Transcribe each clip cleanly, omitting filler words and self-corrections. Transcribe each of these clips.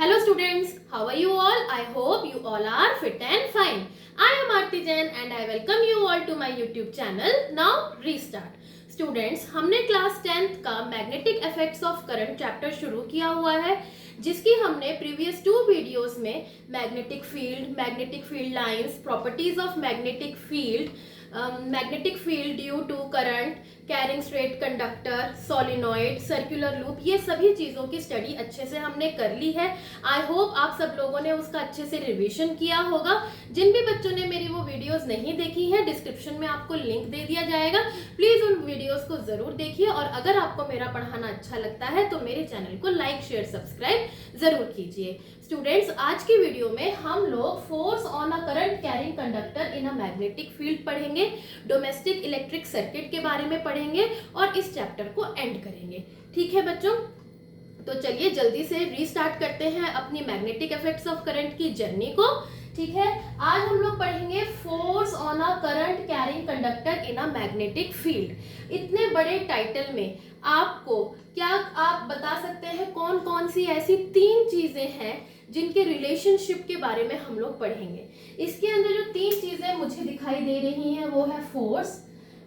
Hello students, how are you all? I hope you all are fit and fine. I am Aarti Jain and I welcome you all to my YouTube channel. Now restart. Students, हमने class 10th का magnetic effects of current chapter शुरू किया हुआ है, जिसकी हमने previous 2 videos में magnetic field lines, properties of magnetic field due to current, carrying straight conductor, solenoid, circular loop, ये सभी चीज़ों की स्टडी अच्छे से हमने कर ली है। आई होप आप सब लोगों ने उसका अच्छे से रिवीजन किया होगा। जिन भी बच्चों ने मेरी वो वीडियोस नहीं देखी है, डिस्क्रिप्शन में आपको लिंक दे दिया जाएगा, प्लीज़ उन वीडियोस को ज़रूर देखिए। और अगर आपको मेरा पढ़ाना अच्छा लगता है तो मेरे चैनल को लाइक, शेयर, सब्सक्राइब ज़रूर कीजिए। स्टूडेंट्स, आज की वीडियो में हम लोग force on a current carrying conductor in a magnetic field पढ़ेंगे, डोमेस्टिक इलेक्ट्रिक सर्किट के बारे में पढ़ेंगे और इस चैप्टर को एंड करेंगे। ठीक है बच्चों, तो चलिए जल्दी से रीस्टार्ट करते हैं अपनी मैग्नेटिक इफेक्ट्स ऑफ करंट की जर्नी को। ठीक है, आज हम लोग पढ़ेंगे force on a current carrying conductor in a magnetic field. इतने बड़े टाइटल में आपको क्या आप बता सकते हैं कौन कौन सी ऐसी 3 चीजें हैं जिनके रिलेशनशिप के बारे में हम लोग पढ़ेंगे। इसके अंदर जो 3 चीजें मुझे दिखाई दे रही हैं वो है force,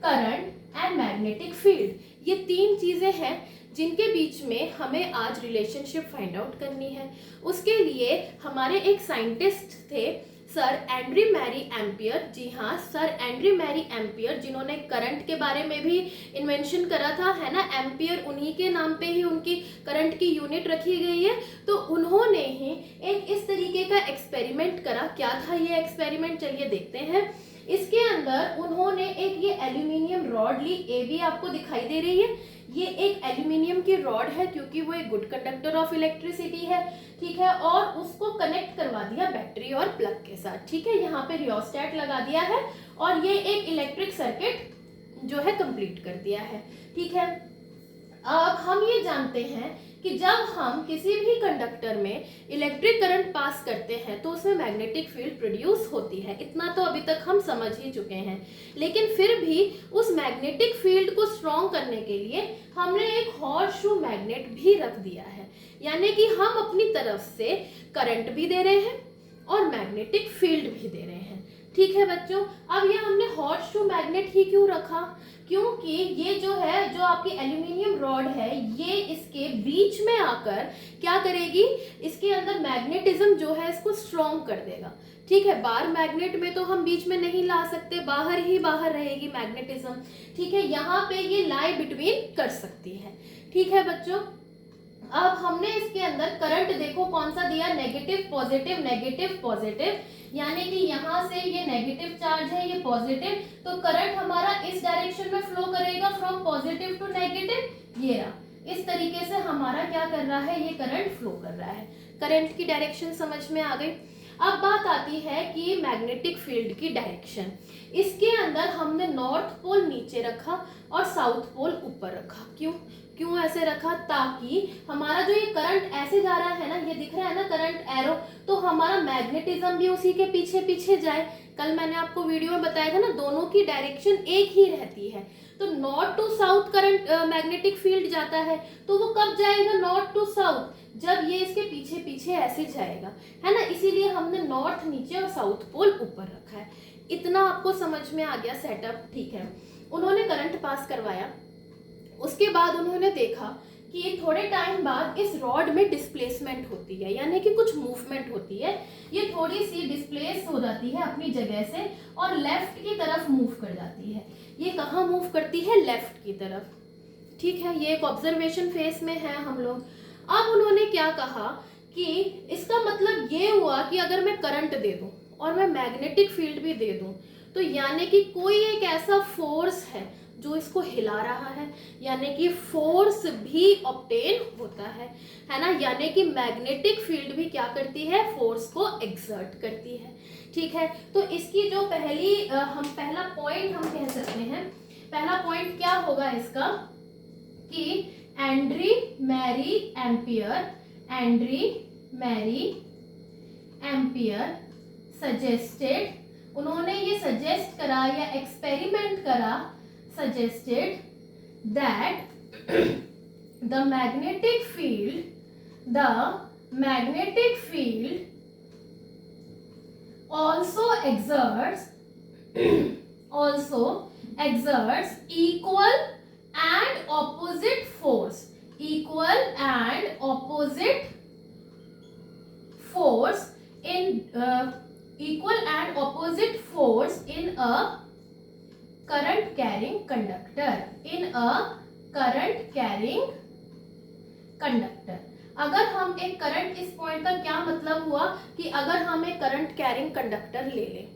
current and magnetic field. ये 3 चीजें हैं जिनके बीच में हमें आज रिलेशनशिप फाइंड आउट करनी है। उसके लिए हमारे एक साइंटिस्ट थे, सर एंड्री मैरी एम्पियर। जी हाँ, सर एंड्री मैरी एम्पियर, जिन्होंने करंट के बारे में भी इन्वेंशन करा था, है ना। एम्पियर उन्हीं के नाम पे ही उनकी करंट की यूनिट रखी गई है। तो उन्होंने ही एक इस तरीके का एक्सपेरिमेंट करा। क्या था ये एक्सपेरिमेंट, चलिए देखते हैं। इसके अंदर उन्होंने एक ये एल्यूमिनियम रॉड ली, ए भी आपको दिखाई दे रही है। ये एक एल्यूमिनियम की रॉड है क्योंकि वो एक गुड कंडक्टर ऑफ इलेक्ट्रिसिटी है। ठीक है, और उसको कनेक्ट करवा दिया बैटरी और प्लग के साथ। ठीक है, यहाँ पे रियोस्टेट लगा दिया है और ये एक इलेक्ट्रिक सर्किट जो है कंप्लीट कर दिया है। ठीक है, अब हम ये जानते हैं कि जब हम किसी भी कंडक्टर में इलेक्ट्रिक करंट पास करते हैं तो उसमें मैग्नेटिक फील्ड प्रोड्यूस होती है। इतना तो अभी तक हम समझ ही चुके हैं, लेकिन फिर भी उस मैग्नेटिक फील्ड को स्ट्रॉन्ग करने के लिए हमने एक हॉर्स शू मैग्नेट भी रख दिया है। यानी कि हम अपनी तरफ से करंट भी दे रहे हैं और मैग्नेटिक फील्ड भी दे रहे हैं। ठीक है बच्चों, अब ये हमने हॉर्स शू मैग्नेट ही क्यों रखा, क्योंकि ये जो है, जो आपकी एल्यूमिनियम रॉड है, ये इसके बीच में आकर क्या करेगी, इसके अंदर मैग्नेटिज्म जो है इसको स्ट्रॉन्ग कर देगा। ठीक है, बार मैग्नेट में तो हम बीच में नहीं ला सकते, बाहर ही बाहर रहेगी मैग्नेटिज्म। ठीक है, यहाँ पे ये लाई बिटवीन कर सकती है। ठीक है बच्चों, अब हमने इसके अंदर करंट देखो कौन सा दिया, नेगेटिव पॉजिटिव, नेगेटिव पॉजिटिव, यानी कि यहाँ से ये नेगेटिव चार्ज है, ये पॉजिटिव, तो करंट हमारा इस डायरेक्शन में फ्लो करेगा, फ्रॉम पॉजिटिव टू नेगेटिव। ये रहा, इस तरीके से हमारा क्या कर रहा है, ये करंट फ्लो कर रहा है। करंट की डायरेक्शन समझ में आ गई। अब बात आती है कि मैग्नेटिक फील्ड की डायरेक्शन। इसके अंदर हमने नॉर्थ पोल नीचे रखा और साउथ पोल ऊपर रखा। क्यों ऐसे रखा, ताकि हमारा जो ये करंट ऐसे जा रहा है ना, ये दिख रहा है ना करंट एरो, तो हमारा मैग्नेटिज्म भी उसी के पीछे पीछे जाए। कल मैंने आपको वीडियो में बताया था ना, दोनों की डायरेक्शन एक ही रहती है। तो north to south current magnetic field जाता है, तो वो कब जाएगा नॉर्थ टू साउथ, जब ये इसके पीछे पीछे ऐसे जाएगा, है ना। इसीलिए हमने नॉर्थ नीचे और साउथ पोल ऊपर रखा है। इतना आपको समझ में आ गया सेटअप। ठीक है, उन्होंने करंट पास करवाया, उसके बाद उन्होंने देखा कि थोड़े टाइम बाद इस रॉड में डिस्प्लेसमेंट होती है, यानी कि कुछ मूवमेंट होती है। ये थोड़ी सी डिस्प्लेस हो जाती है अपनी जगह से और लेफ्ट की तरफ मूव कर जाती है। ये कहाँ मूव करती है, लेफ्ट की तरफ। ठीक है, ये एक ऑब्जर्वेशन फेज में है हम लोग। अब उन्होंने क्या कहा कि इसका मतलब ये हुआ कि अगर मैं करंट दे दूं और मैं मैग्नेटिक फील्ड भी दे दूं, तो यानी कि कोई एक ऐसा फोर्स है जो इसको हिला रहा है, यानी कि फोर्स भी ऑब्टेन होता है ना। यानी कि मैग्नेटिक फील्ड भी क्या करती है, फोर्स को एक्सर्ट करती है। ठीक है, तो इसकी जो पहला पॉइंट हम कह सकते हैं, पहला पॉइंट क्या होगा इसका, कि एंड्री मैरी एम्पियर सजेस्टेड, उन्होंने ये सजेस्ट करा या एक्सपेरिमेंट करा, suggested that the magnetic magnetic field also exerts equal and opposite force, in a current carrying conductor, अगर हम एक करंट, इस पॉइंट का क्या मतलब हुआ कि अगर हम एक करंट कैरिंग कंडक्टर ले लें,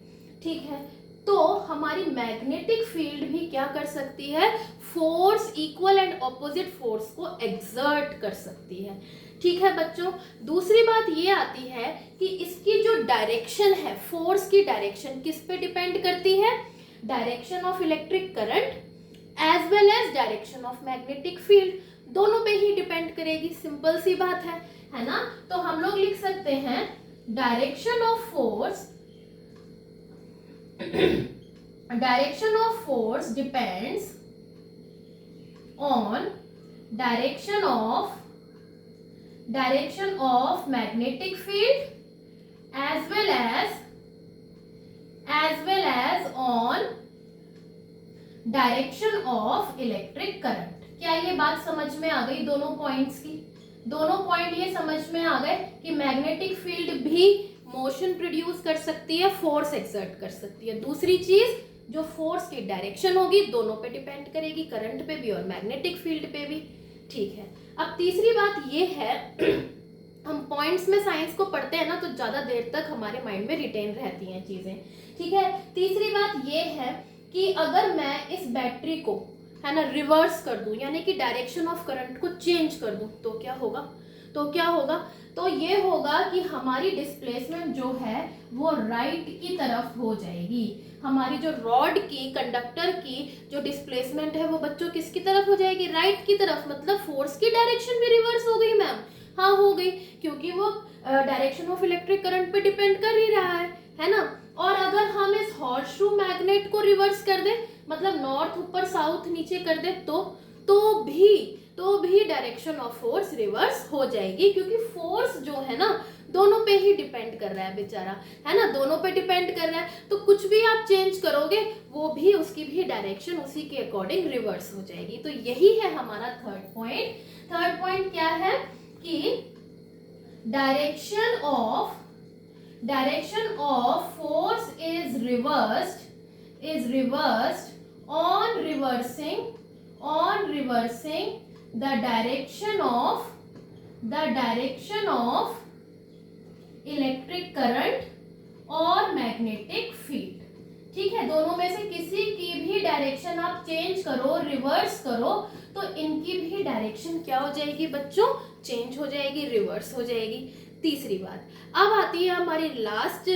ठीक है, तो हमारी मैग्नेटिक फील्ड भी क्या कर सकती है, force, equal and opposite force को एक्सर्ट कर सकती है। ठीक है बच्चों, दूसरी बात ये आती है कि इसकी जो डायरेक्शन है, फोर्स की डायरेक्शन किस पे डिपेंड करती है, direction of electric current as well as direction of magnetic field, दोनों पे ही डिपेंड करेगी। सिंपल सी बात है ना। तो हम लोग लिख सकते हैं direction of force depends on direction of magnetic field as well as on direction of electric current. क्या ये बात समझ में आ गई दोनों पॉइंट्स की? दोनों पॉइंट ये समझ में आ गए कि मैग्नेटिक फील्ड भी मोशन प्रोड्यूस कर सकती है, फोर्स एक्सर्ट कर सकती है। दूसरी चीज, जो फोर्स की डायरेक्शन होगी दोनों पे डिपेंड करेगी, करंट पे भी और मैग्नेटिक फील्ड पे भी। ठीक है, अब तीसरी बात ये है हम पॉइंट्स में साइंस को पढ़ते हैं ना तो ज्यादा देर तक हमारे माइंड में रिटेन रहती हैं चीजें। ठीक है, तीसरी बात ये है कि अगर मैं इस बैटरी को, है ना, रिवर्स कर दूं, यानी कि डायरेक्शन ऑफ करंट को चेंज कर दूं, तो क्या होगा? तो ये होगा कि हमारी डिस्प्लेसमेंट जो है वो राइट की तरफ हो जाएगी। हमारी जो रॉड की, कंडक्टर की जो डिस्प्लेसमेंट है वो बच्चों किसकी तरफ हो जाएगी? राइट की तरफ। मतलब फोर्स की डायरेक्शन भी रिवर्स हो गई मैम? हाँ हो गई, क्योंकि वो डायरेक्शन ऑफ इलेक्ट्रिक करंट पे डिपेंड कर ही रहा है ना। और अगर हम इस हॉर्सशू मैग्नेट को रिवर्स कर दें, मतलब नॉर्थ ऊपर साउथ नीचे कर दे, तो भी डायरेक्शन ऑफ फोर्स रिवर्स हो जाएगी, क्योंकि फोर्स जो है ना दोनों पे ही डिपेंड कर रहा है बेचारा, है ना, दोनों पे डिपेंड कर रहा है। तो कुछ भी आप चेंज करोगे वो भी, उसकी भी डायरेक्शन उसी के अकॉर्डिंग रिवर्स हो जाएगी। तो यही है हमारा थर्ड पॉइंट क्या है कि direction of force is reversed on reversing the direction of electric current और मैग्नेटिक फील्ड। ठीक है, दोनों में से किसी की भी डायरेक्शन आप चेंज करो, रिवर्स करो, तो इनकी भी डायरेक्शन क्या हो जाएगी बच्चों? चेंज हो जाएगी, रिवर्स हो जाएगी। तीसरी बात, अब आती है हमारी लास्ट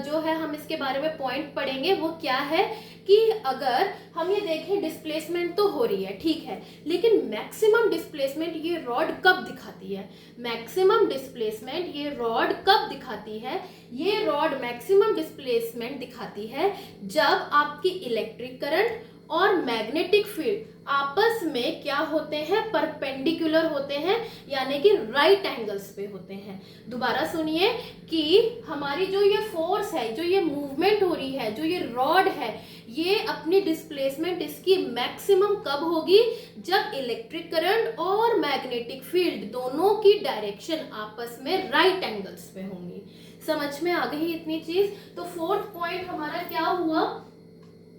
जो है, हम इसके बारे में पॉइंट पढ़ेंगे, वो क्या है कि अगर हम ये देखें डिस्प्लेसमेंट तो हो रही है, ठीक है, लेकिन मैक्सिमम डिस्प्लेसमेंट ये रॉड कब दिखाती है? मैक्सिमम डिस्प्लेसमेंट ये रॉड कब दिखाती है? ये रॉड मैक्सिमम डिस्प्लेसमेंट दिखाती है जब आपकी इलेक्ट्रिक करंट और मैग्नेटिक फील्ड आपस में क्या होते हैं? परपेंडिकुलर होते हैं, यानी कि राइट एंगल्स पे होते हैं। दोबारा सुनिए कि हमारी जो ये फोर्स है, जो ये मूवमेंट हो रही है, जो ये रॉड है, ये अपनी डिस्प्लेसमेंट इसकी मैक्सिमम कब होगी? जब इलेक्ट्रिक करंट और मैग्नेटिक फील्ड दोनों की डायरेक्शन आपस में राइट एंगल्स पे होंगी। समझ में आ गई इतनी चीज? तो फोर्थ पॉइंट हमारा क्या हुआ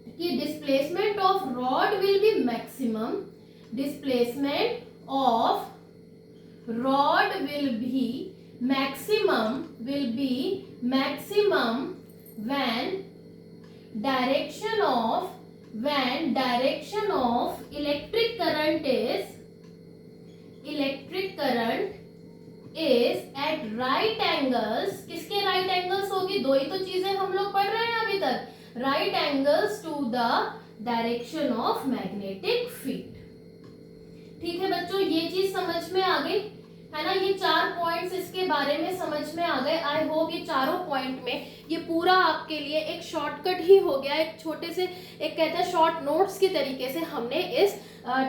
कि displacement of rod will be maximum, displacement of rod will be maximum when direction of electric current is at right angles। किसके right angles होगी? दो ही तो चीजें हम लोग पढ़ रहे हैं अभी तक, right angles to the direction of magnetic field। ठीक है बच्चों, ये चीज समझ में आ गई, है ना। ये 4 पॉइंट्स इसके बारे में समझ में आ गए। आई होप ये चारों पॉइंट में ये पूरा आपके लिए एक शॉर्टकट ही हो गया, एक छोटे से एक कहते हैं शॉर्ट नोट्स के तरीके से हमने इस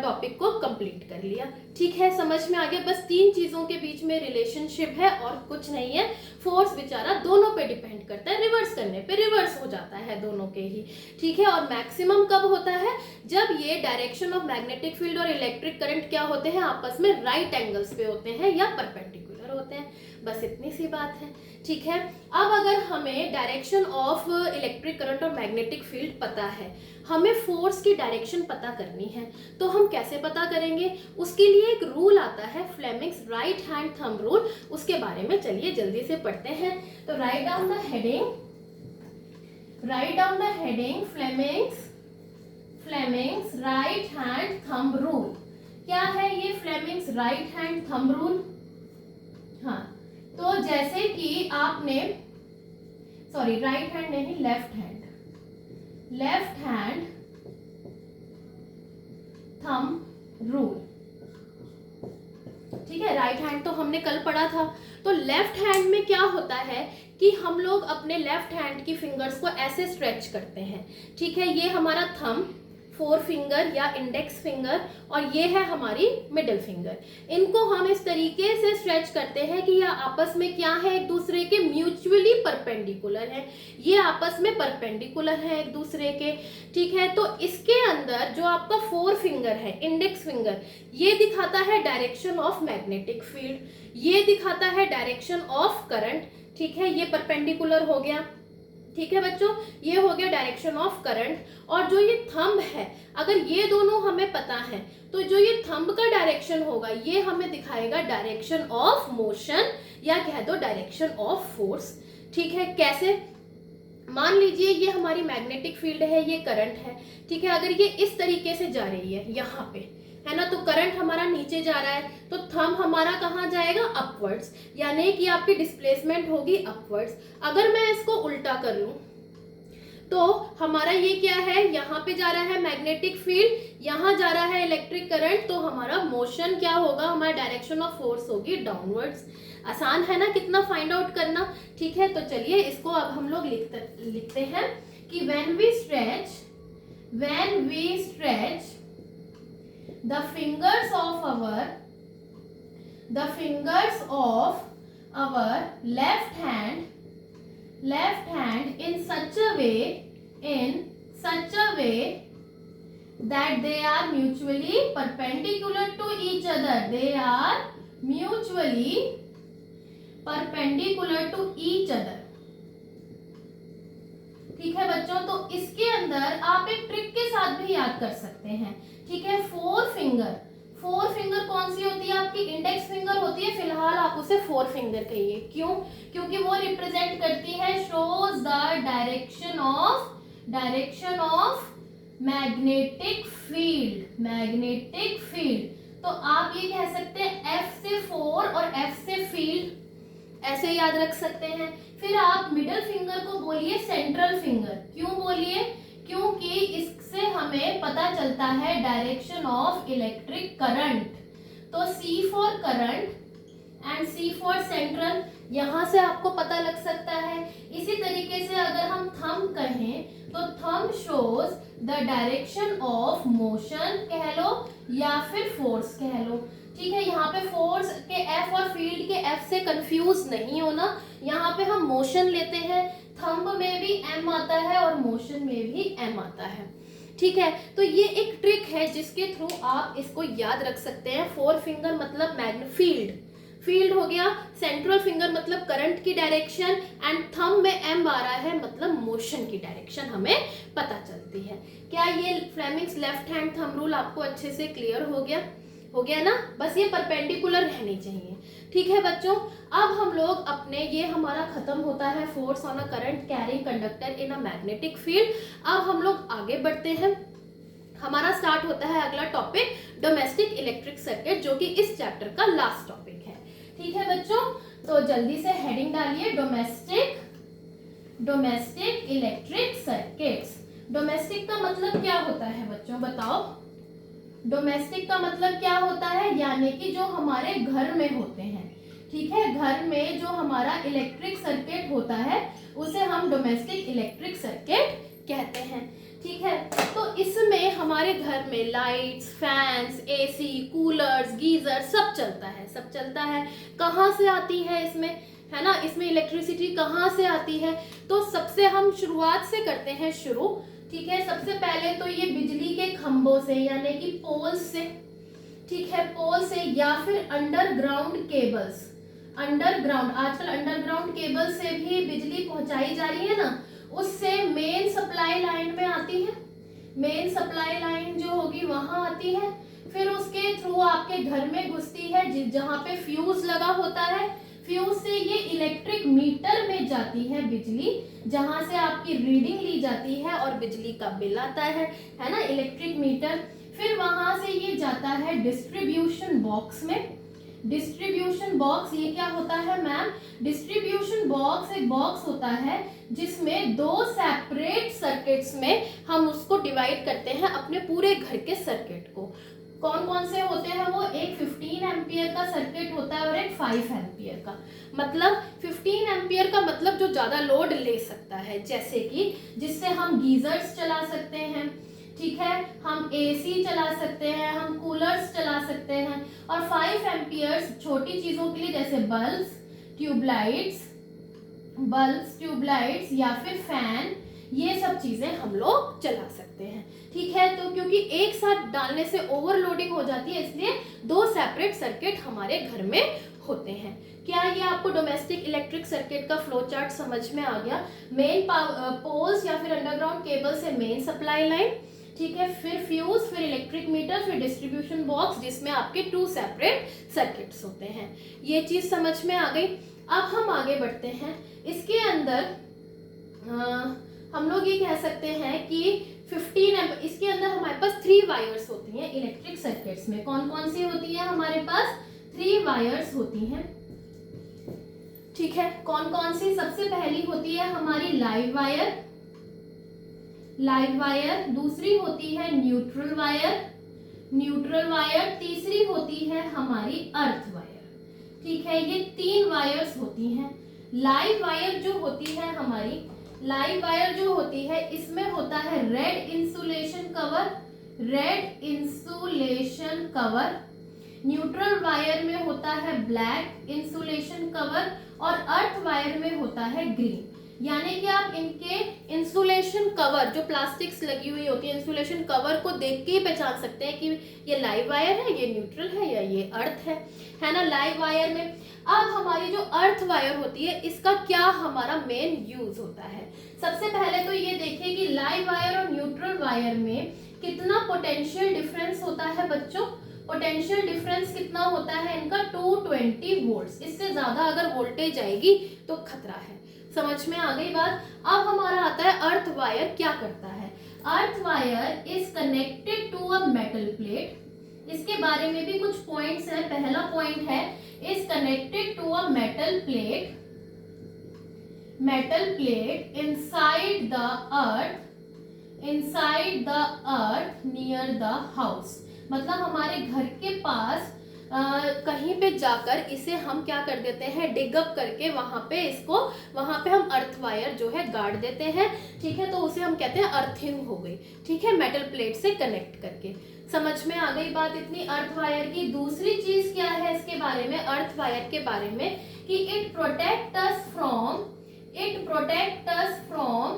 टॉपिक को कंप्लीट कर लिया। ठीक है, समझ में आ गया। बस 3 चीजों के बीच में रिलेशनशिप है और कुछ नहीं है। फोर्स बेचारा दोनों पे डिपेंड करता है, रिवर्स करने पे रिवर्स हो जाता है दोनों के ही। ठीक है, और मैक्सिमम कब होता है, जब ये डायरेक्शन ऑफ मैग्नेटिक फील्ड और इलेक्ट्रिक करंट क्या होते हैं, आपस में राइट एंगल्स पे होते हैं या परपेंडिकुलर होते हैं। बस इतनी सी बात है। ठीक है, अब अगर हमें डायरेक्शन ऑफ इलेक्ट्रिक करंट और मैग्नेटिक फील्ड पता है, हमें फोर्स की डायरेक्शन पता करनी है, तो हम कैसे पता करेंगे? उसके लिए एक रूल आता है, Fleming's right hand thumb rule. उसके बारे में चलिए जल्दी से पढ़ते हैं। तो write down the heading Fleming's right hand thumb rule. क्या है ये Fleming's right hand thumb rule? हाँ, तो जैसे कि आपने राइट हैंड नहीं, लेफ्ट हैंड थंब रूल। ठीक है, राइट हैंड तो हमने कल पढ़ा था। तो लेफ्ट हैंड में क्या होता है कि हम लोग अपने लेफ्ट हैंड की फिंगर्स को ऐसे स्ट्रेच करते हैं। ठीक है, ये हमारा थंब, 4 फिंगर या इंडेक्स फिंगर, और ये है हमारी मिडिल फिंगर। इनको हम इस तरीके से स्ट्रेच करते हैं कि यह आपस में क्या है, एक दूसरे के म्यूचुअली परपेंडिकुलर है। ये आपस में परपेंडिकुलर है एक दूसरे के। ठीक है, तो इसके अंदर जो आपका 4 फिंगर है, इंडेक्स फिंगर, ये दिखाता है डायरेक्शन ऑफ मैग्नेटिक फील्ड, ये दिखाता है डायरेक्शन ऑफ करंट। ठीक है, ये परपेंडिकुलर हो गया। ठीक है बच्चों, ये हो गया डायरेक्शन ऑफ करंट। और जो ये थंब है, अगर ये दोनों हमें पता है, तो जो ये थंब का डायरेक्शन होगा, ये हमें दिखाएगा डायरेक्शन ऑफ मोशन, या कह दो डायरेक्शन ऑफ फोर्स। ठीक है, कैसे? मान लीजिए ये हमारी मैग्नेटिक फील्ड है, ये करंट है। ठीक है, अगर ये इस तरीके से जा रही है यहाँ पे, है ना, तो करंट हमारा नीचे जा रहा है, तो थंब हमारा कहाँ जाएगा? अपवर्ड्स, यानी कि आपकी डिस्प्लेसमेंट होगी अपवर्ड्स। अगर मैं इसको उल्टा कर लूं, तो हमारा ये क्या है, यहाँ पे जा रहा है मैग्नेटिक फील्ड, यहाँ जा रहा है इलेक्ट्रिक करंट, तो हमारा मोशन क्या होगा, हमारा डायरेक्शन ऑफ फोर्स होगी डाउनवर्ड्स। आसान है ना कितना फाइंड आउट करना। ठीक है, तो चलिए इसको अब हम लोग लिखते हैं कि when we stretch the fingers of our left hand in such a way that they are mutually perpendicular to each other. They are mutually perpendicular to each other. ठीक है बच्चों, तो इसके अंदर आप एक ट्रिक के साथ भी याद कर सकते हैं। ठीक है, 4 फिंगर कौन सी होती है? आपकी इंडेक्स फिंगर होती है। फिलहाल आप उसे 4 फिंगर कहिए। क्यों? क्योंकि वो रिप्रेजेंट करती है, shows the direction of magnetic field. तो आप ये कह सकते हैं F से 4 और F से फील्ड, ऐसे याद रख सकते हैं। फिर आप मिडिल फिंगर को बोलिए सेंट्रल फिंगर। क्यों बोलिए? क्योंकि इससे हमें पता चलता है डायरेक्शन ऑफ इलेक्ट्रिक करंट। तो C for current and C for central, यहां से आपको पता लग सकता है। इसी तरीके से अगर हम थंब कहें, तो thumb shows the direction of motion कह लो या फिर फोर्स कह लो। ठीक है, यहाँ पे फोर्स के F और फील्ड के F से कंफ्यूज नहीं होना। यहाँ पे हम मोशन लेते हैं, थंब में भी M आता है और मोशन में भी M आता है। ठीक है, तो ये एक ट्रिक है जिसके थ्रू आप इसको याद रख सकते हैं। 4 फिंगर मतलब फील्ड हो गया, सेंट्रल फिंगर मतलब करंट की डायरेक्शन, एंड थंब में M आ रहा है मतलब मोशन की डायरेक्शन हमें पता चलती है। क्या ये Fleming's left hand thumb rule आपको अच्छे से क्लियर हो गया ना? बस ये परपेंडिकुलर रहनी चाहिए। ठीक है बच्चों, अब हम लोग अपने, ये हमारा खत्म होता है force on a current carrying conductor in a magnetic field. अब हम लोग आगे बढ़ते हैं। हमारा स्टार्ट होता है अगला टॉपिक, डोमेस्टिक इलेक्ट्रिक सर्किट, जो कि इस चैप्टर का लास्ट टॉपिक है। ठीक है बच्चों, तो जल्दी से हेडिंग डालिए, डोमेस्टिक इलेक्ट्रिक सर्किट्स। डोमेस्टिक का मतलब क्या होता है बच्चों, बताओ? डोमेस्टिक का मतलब क्या होता है, यानी कि जो हमारे घर में होते हैं, ठीक है, घर में जो हमारा इलेक्ट्रिक सर्किट होता है उसे हम डोमेस्टिक इलेक्ट्रिक सर्किट कहते हैं, ठीक है। तो इसमें हमारे घर में lights, fans, AC, coolers, geyser सब चलता है। कहाँ से आती है इसमें, है ना, इसमें इलेक्ट्रिसिटी कहाँ से आती है? तो सबसे हम शुरुआत से करते हैं शुरू, ठीक है। सबसे पहले तो ये बिजली के खंभों से, यानी कि पोल्स से, ठीक है, पोल से, या फिर अंडरग्राउंड केबल्स। अंडरग्राउंड, आजकल अंडरग्राउंड केबल से भी बिजली पहुंचाई जा रही है ना, उससे मेन सप्लाई लाइन में आती है। मेन सप्लाई लाइन जो होगी वहां आती है, फिर उसके थ्रू आपके घर में घुसती है, जहां पे फ्यूज लगा होता है। फ्यूज से ये इलेक्ट्रिक मीटर में जाती है बिजली, जहां से आपकी रीडिंग ली जाती है और बिजली का बिल आता है ना, इलेक्ट्रिक मीटर। फिर वहां से ये जाता है डिस्ट्रीब्यूशन बॉक्स में। डिस्ट्रीब्यूशन बॉक्स ये क्या होता है मैम? डिस्ट्रीब्यूशन बॉक्स एक बॉक्स होता है जिसमें दो सेपरेट सर्किट्स में हम उसको डिवाइड करते हैं अपने पूरे घर के सर्किट को। कौन कौन से होते हैं वो? एक 15 एम्पियर का सर्किट होता है और एक 5 एम्पियर का। मतलब 15 एम्पियर का मतलब जो ज्यादा लोड ले सकता है, जैसे कि जिससे हम गीजर्स चला सकते हैं, ठीक है, हम एसी चला सकते हैं, हम कूलर्स चला सकते हैं। और 5 एम्पियर्स छोटी चीजों के लिए, जैसे बल्ब्स, ट्यूबलाइट्स या फिर फैन, ये सब चीजें हम लोग चला सकते हैं, ठीक है। तो क्योंकि एक साथ डालने से ओवरलोडिंग हो जाती है, इसलिए दो सेपरेट सर्किट हमारे घर में होते हैं। क्या ये आपको डोमेस्टिक इलेक्ट्रिक सर्किट का फ्लो चार्ट समझ में आ गया? मेन पोल्स या फिर अंडरग्राउंड केबल से मेन सप्लाई लाइन, ठीक है, फिर फ्यूज, फिर इलेक्ट्रिक मीटर, फिर डिस्ट्रीब्यूशन बॉक्स जिसमें आपके 2 सेपरेट सर्किट्स होते हैं। ये चीज समझ में आ गई। अब हम आगे बढ़ते हैं। इसके अंदर हम लोग ये कह सकते हैं कि 15 इसके अंदर हमारे पास 3 वायर्स होती हैं इलेक्ट्रिक सर्किट्स में। कौन कौन सी होती है हमारे पास? 3 वायर्स होती हैं, ठीक है। कौन कौन सी? सबसे पहली होती है हमारी लाइव वायर, दूसरी होती है न्यूट्रल वायर, तीसरी होती है हमारी अर्थ वायर, ठीक है। ये 3 वायर्स होती हैं। लाइव वायर जो होती है इसमें होता है red insulation cover, neutral wire में होता है ब्लैक इंसुलेशन कवर और अर्थ वायर में होता है ग्रीन। यानी कि आप इनके इंसुलेशन कवर, जो प्लास्टिक्स लगी हुई होती है, इंसुलेशन कवर को देख के ही पहचान सकते हैं कि ये लाइव वायर है, ये न्यूट्रल है या ये अर्थ है ना। लाइव वायर में अब हमारी जो अर्थ वायर होती है, इसका क्या हमारा मेन यूज होता है? सबसे पहले तो ये देखिए कि लाइव वायर और न्यूट्रल वायर में कितना पोटेंशियल डिफरेंस होता है बच्चों। पोटेंशियल डिफरेंस कितना होता है इनका? 220 वोल्ट्स। इससे ज्यादा अगर वोल्टेज आएगी तो खतरा है। समझ में आ गई बात? अब हमारा आता है अर्थ वायर क्या करता है। Earth wire is connected to a metal plate. इसके बारे में भी कुछ पॉइंट्स है। पहला पॉइंट है is connected to a metal plate inside the earth near the house। मतलब हमारे घर के पास कहीं पे जाकर इसे हम क्या कर देते हैं, डिग अप करके वहां पे हम अर्थ वायर जो है गाड़ देते हैं, ठीक है। तो उसे हम कहते हैं अर्थिंग हो गई, ठीक है, मेटल प्लेट से कनेक्ट करके। समझ में आ गई बात इतनी अर्थ वायर की। दूसरी चीज क्या है इसके बारे में, अर्थ वायर के बारे में, कि it protect us from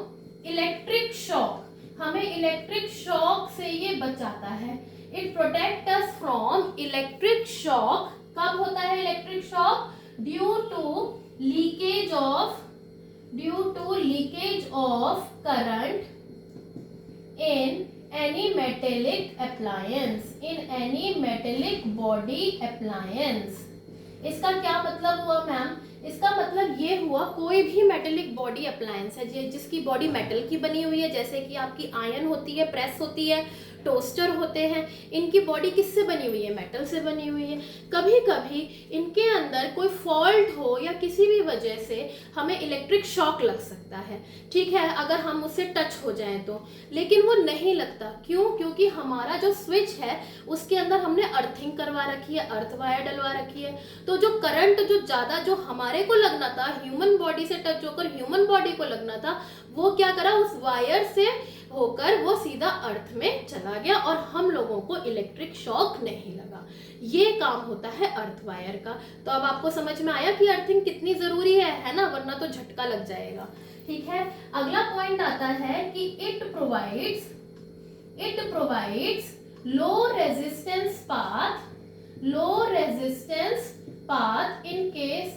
electric shock. हमें इलेक्ट्रिक शॉक से ये बचाता है। It protect us from electric shock. कब होता है electric shock? Due to leakage of current in any metallic body appliance। इसका क्या मतलब हुआ मैम? इसका मतलब ये हुआ कोई भी मेटेलिक बॉडी अप्लायंस है जिसकी बॉडी मेटल की बनी हुई है, जैसे कि आपकी आयरन होती है, प्रेस होती है, टोस्टर होते हैं, इनकी बॉडी किससे बनी हुई है? मेटल से बनी हुई है। कभी कभी इनके अंदर कोई फॉल्ट हो या किसी भी वजह से हमें इलेक्ट्रिक शॉक लग सकता है, ठीक है, अगर हम उससे टच हो जाएं तो, लेकिन वो नहीं लगता। क्यों? क्योंकि हमारा जो स्विच है उसके अंदर हमने अर्थिंग करवा रखी है, अर्थ वायर डलवा रखी है। तो जो करंट जो ज़्यादा जो हमारे को लगना था, ह्यूमन बॉडी से टच होकर ह्यूमन बॉडी को लगना था, वो क्या करा, उस वायर से होकर वो सीधा अर्थ में चला गया और हम लोगों को इलेक्ट्रिक शॉक नहीं लगा। ये काम होता है अर्थ वायर का। तो अब आपको समझ में आया कि अर्थिंग कितनी जरूरी है ना, वरना तो झटका लग जाएगा। ठीक है, अगला पॉइंट आता है कि it provides low resistance path in case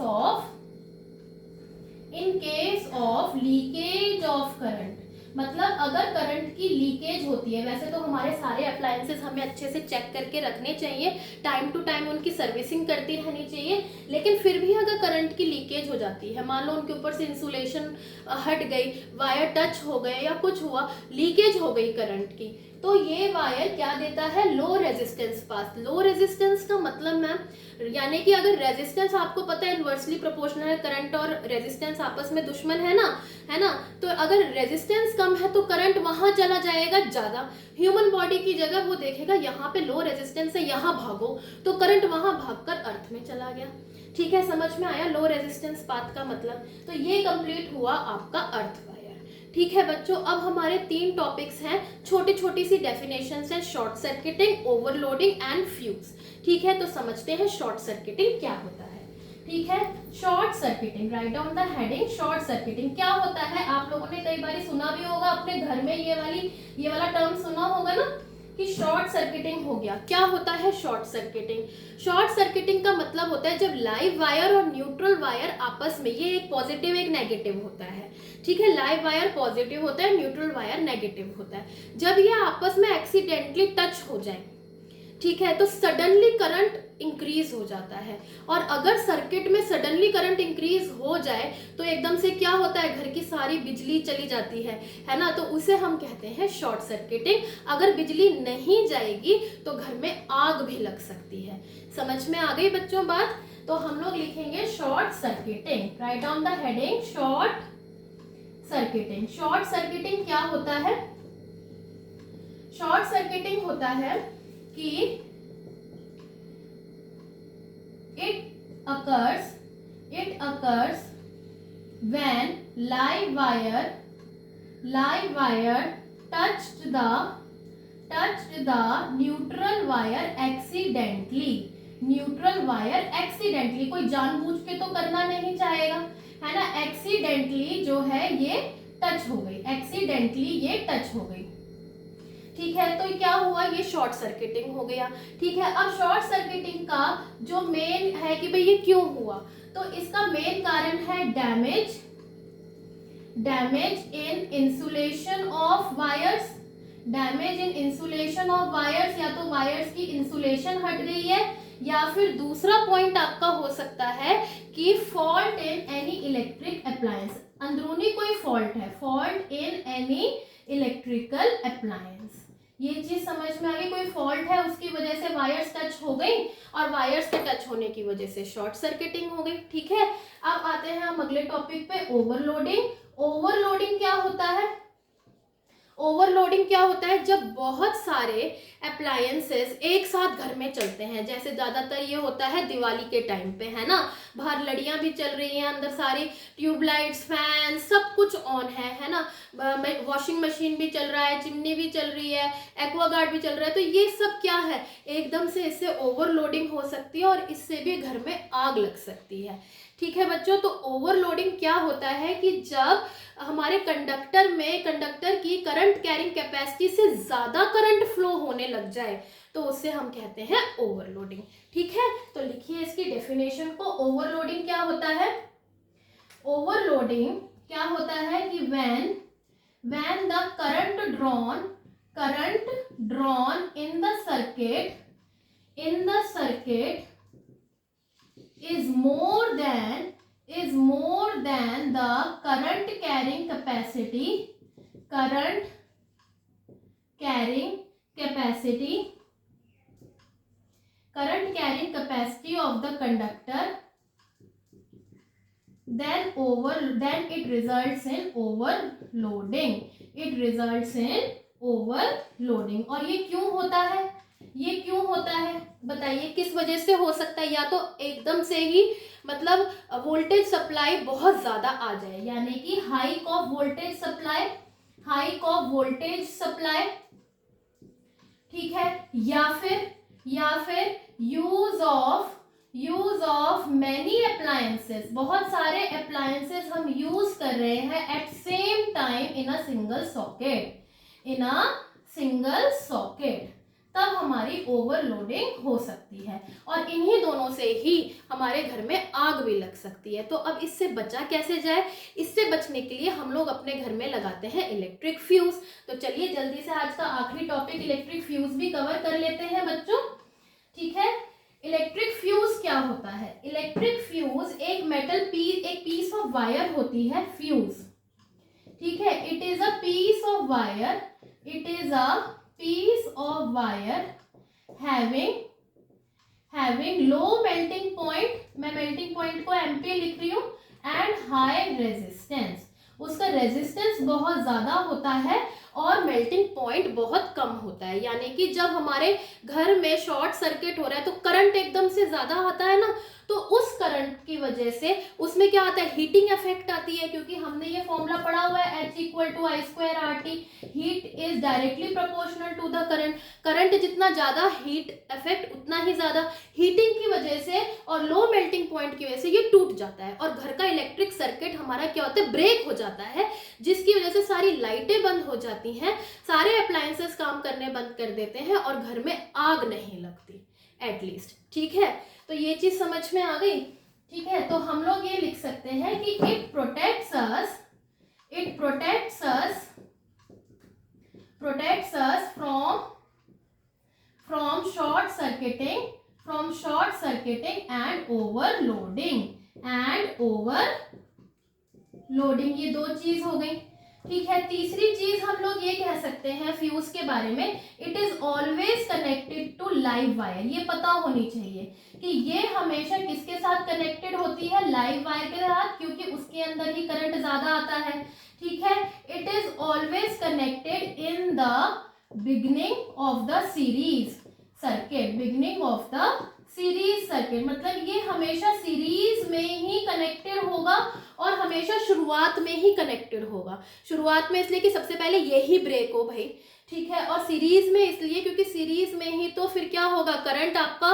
of leakage of current. मतलब अगर करंट की लीकेज होती है, वैसे तो हमारे सारे अप्लायंसेस हमें अच्छे से चेक करके रखने चाहिए, टाइम टू टाइम उनकी सर्विसिंग करती रहनी चाहिए, लेकिन फिर भी अगर करंट की लीकेज हो जाती है, मान लो उनके ऊपर से इंसुलेशन हट गई, वायर टच हो गए या कुछ हुआ, लीकेज हो गई करंट की, तो ये वायर क्या देता है? Low resistance path. Low resistance का मतलब मैम, यानी कि अगर रेजिस्टेंस आपको पता है इन्वर्सली प्रोपोर्शनल है, करंट और रेजिस्टेंस आपस में दुश्मन है ना, तो अगर रेजिस्टेंस कम है तो करंट वहां चला जाएगा ज्यादा, ह्यूमन बॉडी की जगह वो देखेगा यहाँ पे लो रेजिस्टेंस है, यहाँ भागो, तो करंट वहां भागकर अर्थ में चला गया। ठीक है, समझ में आया लो रेजिस्टेंस पाथ का मतलब? तो ये कंप्लीट हुआ आपका अर्थ वायर। ठीक है बच्चों, अब हमारे 3 टॉपिक्स हैं, छोटी छोटी सी डेफिनेशंस हैं, short circuiting, overloading and fuse. ठीक है, तो समझते हैं शॉर्ट सर्किटिंग क्या होता है। ठीक है, short circuiting, write down the heading. Short circuiting क्या होता है? आप लोगों ने कई बार सुना भी होगा अपने घर में, ये वाला टर्म सुना होगा ना कि शॉर्ट सर्किटिंग हो गया। क्या होता है शॉर्ट सर्किटिंग? शॉर्ट सर्किटिंग का मतलब होता है जब लाइव वायर और न्यूट्रल वायर आपस में, ये एक पॉजिटिव एक नेगेटिव होता है, ठीक है, लाइव वायर पॉजिटिव होता है, न्यूट्रल वायर नेगेटिव होता है। जब ये आपस में एक्सीडेंटली टच हो जाए, ठीक है, तो सडनली करंट इंक्रीज हो जाता है। और अगर सर्किट में सडनली करंट इंक्रीज हो जाए तो एकदम से क्या होता है, घर की सारी बिजली चली जाती है ना, तो उसे हम कहते हैं शॉर्ट सर्किटिंग। अगर बिजली नहीं जाएगी तो घर में आग भी लग सकती है। समझ में आ गई बच्चों बात? तो हम लोग लिखेंगे short circuiting, write down the heading short circuiting. Short circuiting क्या होता है? शॉर्ट सर्किटिंग होता है कि it occurs when live wire touched the neutral wire accidentally। Neutral wire accidentally, कोई जानबूझ के तो करना नहीं चाहेगा, है ना, एक्सीडेंटली जो है ये टच हो गई, एक्सीडेंटली ये टच हो गई। ठीक है, तो क्या हुआ, ये शॉर्ट सर्किटिंग हो गया। ठीक है, अब शॉर्ट सर्किटिंग का जो मेन है कि भाई ये क्यों हुआ, तो इसका मेन कारण है damage in insulation of wires. Damage in insulation of wires, या तो वायर्स की इंसुलेशन हट गई है, या फिर दूसरा पॉइंट आपका हो सकता है कि fault in any electric appliance, अंदरूनी कोई फॉल्ट है, fault in any electrical appliance. ये चीज समझ में आ गई, कोई फॉल्ट है उसकी वजह से वायर्स टच हो गई और वायर्स के टच होने की वजह से शॉर्ट सर्किटिंग हो गई। ठीक है, अब आते हैं हम अगले टॉपिक पे, ओवरलोडिंग। ओवरलोडिंग क्या होता है? ओवरलोडिंग क्या होता है? जब बहुत सारे अप्लायंसेस एक साथ घर में चलते हैं, जैसे ज्यादातर ये होता है दिवाली के टाइम पे, है ना, बाहर लड़ियां भी चल रही हैं, अंदर सारी ट्यूबलाइट्स, फैन, सब कुछ ऑन है ना, वॉशिंग मशीन भी चल रहा है, चिमनी भी चल रही है, एक्वागार्ड भी चल रहा है, तो ये सब क्या है, एकदम से इससे ओवरलोडिंग हो सकती है और इससे भी घर में आग लग सकती है। ठीक है बच्चों, तो ओवरलोडिंग क्या होता है कि जब हमारे कंडक्टर की करंट कैरिंग कैपेसिटी से ज्यादा करंट फ्लो होने लग जाए तो उससे हम कहते हैं ओवरलोडिंग। ठीक है, तो लिखिए इसकी डेफिनेशन को। ओवरलोडिंग क्या होता है? ओवरलोडिंग क्या होता है कि when the current drawn in the circuit is more than the current carrying capacity, current carrying capacity of the conductor, then it results in overloading. It results in overloading. और ये क्यों होता है, ये क्यों होता है बताइए, किस वजह से हो सकता है? या तो एकदम से ही मतलब वोल्टेज सप्लाई बहुत ज्यादा आ जाए, यानी कि hike of voltage supply, hike of voltage supply, ठीक है, या फिर यूज ऑफ मैनी अप्लायंसेस, बहुत सारे अप्लायंसेस हम यूज कर रहे हैं at same time in a single socket, तब हमारी ओवरलोडिंग हो सकती है और इन्हीं दोनों से ही हमारे घर में आग भी लग सकती है। तो अब इससे बचा कैसे जाए? इससे बचने के लिए हम लोग अपने घर में लगाते हैं इलेक्ट्रिक फ्यूज। तो चलिए जल्दी से आज का आखिरी टॉपिक इलेक्ट्रिक फ्यूज भी कवर कर लेते हैं बच्चों, ठीक है। इलेक्ट्रिक फ्यूज क्या होता है? इलेक्ट्रिक फ्यूज एक पीस ऑफ वायर होती है फ्यूज, ठीक है। It is a piece of wire, it is a piece of wire having low melting point, मैं melting point को एम्पियर लिख रही हूँ, and high resistance, उसका रेजिस्टेंस बहुत ज्यादा होता है और मेल्टिंग पॉइंट बहुत कम होता है। यानी कि जब हमारे घर में शॉर्ट सर्किट हो रहा है तो करंट एकदम से ज्यादा आता है ना, तो उस करंट की वजह से उसमें क्या आता है, हीटिंग इफेक्ट आती है, क्योंकि हमने ये फॉर्मूला पढ़ा हुआ है H=I²RT, heat is directly proportional to the current. Current जितना ज्यादा हीट इफेक्ट उतना ही ज्यादा हीटिंग की वजह से और लो मेल्टिंग पॉइंट की वजह से ये टूट जाता है और घर का इलेक्ट्रिक सर्किट हमारा क्या होता है, ब्रेक हो जाता है, जिसकी वजह से सारी लाइटें बंद हो जाती हैं, सारे अप्लायंसेस काम करने बंद कर देते हैं और घर में आग नहीं लगती एटलीस्ट, ठीक है। तो ये चीज समझ में आ गई, ठीक है। तो हम लोग ये लिख सकते हैं कि it protects us from short circuiting and overloading, ये दो चीज हो गई, ठीक है। तीसरी चीज हम लोग ये कह सकते हैं फ्यूज के बारे में, it is always connected to live wire. ये पता होनी चाहिए कि ये हमेशा किसके साथ कनेक्टेड होती है, लाइव वायर के साथ, क्योंकि उसके अंदर ही करंट ज्यादा आता है, ठीक है। It is always connected in the beginning of the series circuit, मतलब ये हमेशा सीरीज में ही कनेक्टेड होगा और हमेशा शुरुआत में ही कनेक्टेड होगा। शुरुआत में इसलिए कि सबसे पहले यही ब्रेक हो भाई, ठीक है, और सीरीज में इसलिए क्योंकि सीरीज में ही तो फिर क्या होगा, करंट आपका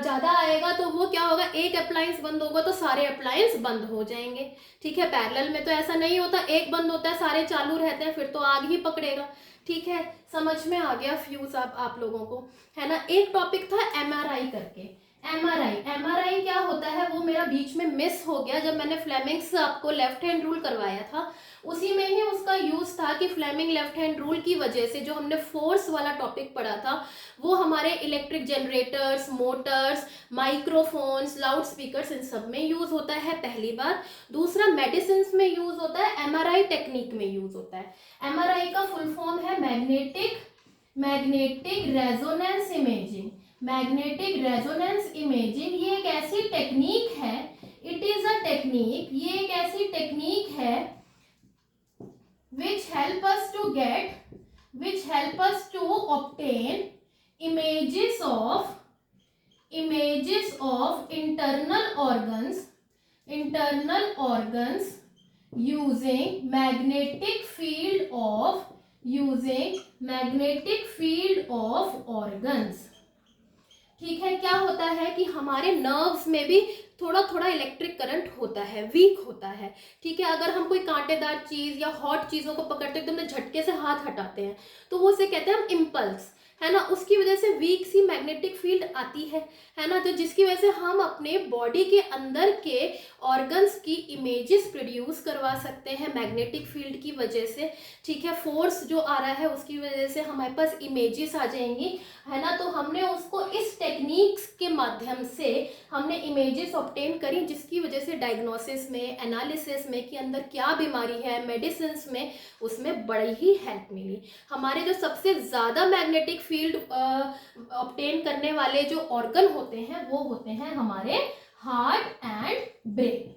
ज्यादा आएगा, तो वो क्या होगा, एक अप्लायंस बंद होगा तो सारे अप्लायंस बंद हो जाएंगे, ठीक है। पैरेलल में तो ऐसा नहीं होता, एक बंद होता है सारे चालू रहते हैं, फिर तो आग ही पकड़ेगा, ठीक है। समझ में आ गया फ्यूज आप लोगों को, है ना। एक टॉपिक था एमआरआई करके, एमआरआई क्या होता है वो मेरा बीच में मिस हो गया जब मैंने फ्लेमिंग्स आपको लेफ्ट हैंड रूल करवाया था, उसी में ही उसका यूज था कि फ्लेमिंग लेफ्ट हैंड रूल की वजह से जो हमने फोर्स वाला टॉपिक पढ़ा था वो हमारे electric generators, motors, microphones, loud speakers, इन सब में यूज होता है, पहली बात। दूसरा मेडिसिन में यूज होता है, एमआरआई टेक्निक में यूज होता है। एमआरआई का फुल फॉर्म है magnetic resonance imaging. Magnetic resonance imaging ये एक ऐसी टेक्निक है, इट इज अ टेक्निक, ये एक ऐसी टेक्निक है which help us to obtain images of internal organs using magnetic field of organs, ठीक है। क्या होता है कि हमारे नर्व्स में भी थोड़ा थोड़ा इलेक्ट्रिक करंट होता है, वीक होता है, ठीक है। अगर हम कोई कांटेदार चीज या हॉट चीजों को पकड़ते हैं तो हमने झटके से हाथ हटाते हैं तो वो उसे कहते हैं हम इम्पल्स, है ना, उसकी वजह से वीक सी मैग्नेटिक फील्ड आती है ना, तो जिसकी वजह से हम अपने बॉडी के अंदर के ऑर्गन्स की इमेजेस प्रोड्यूस करवा सकते हैं मैग्नेटिक फील्ड की वजह से, ठीक है। फोर्स जो आ रहा है उसकी वजह से हमारे पास इमेजेस आ जाएंगी, है ना। तो हमने उसको इस टेक्निक्स के माध्यम से हमने इमेजेस ऑब्टेन करी, जिसकी वजह से डायग्नोसिस में, एनालिसिस में कि अंदर क्या बीमारी है, मेडिसिन में, उसमें बड़ी ही हेल्प मिली। हमारे जो सबसे ज़्यादा मैग्नेटिक फील्ड ऑब्टेन करने वाले जो ऑर्गन होते हैं वो होते हैं हमारे हार्ट एंड ब्रेन,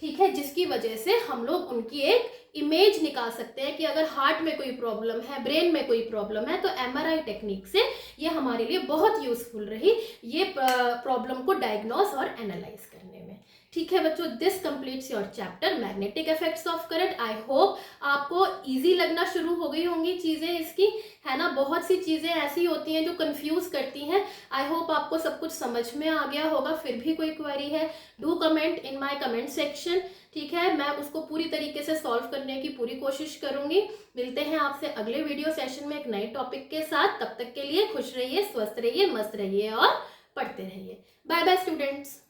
ठीक है, जिसकी वजह से हम लोग उनकी एक इमेज निकाल सकते हैं कि अगर हार्ट में कोई प्रॉब्लम है, ब्रेन में कोई प्रॉब्लम है, तो एमआरआई टेक्निक से ये हमारे लिए बहुत यूजफुल रही ये प्रॉब्लम को डायग्नोस और एनालाइज करने में, ठीक है बच्चों। This completes your chapter magnetic effects of current. I hope आपको इजी लगना शुरू हो गई होंगी चीज़ें इसकी, है ना। बहुत सी चीज़ें ऐसी होती हैं जो कंफ्यूज करती हैं। आई होप आपको सब कुछ समझ में आ गया होगा। फिर भी कोई क्वेरी है, do comment in my comment section, ठीक है। मैं उसको पूरी तरीके से सॉल्व करने की पूरी कोशिश करूंगी। मिलते हैं आपसे अगले वीडियो सेशन में एक नए टॉपिक के साथ। तब तक के लिए खुश रहिए, स्वस्थ रहिए, मस्त रहिए और पढ़ते रहिए। Bye bye students.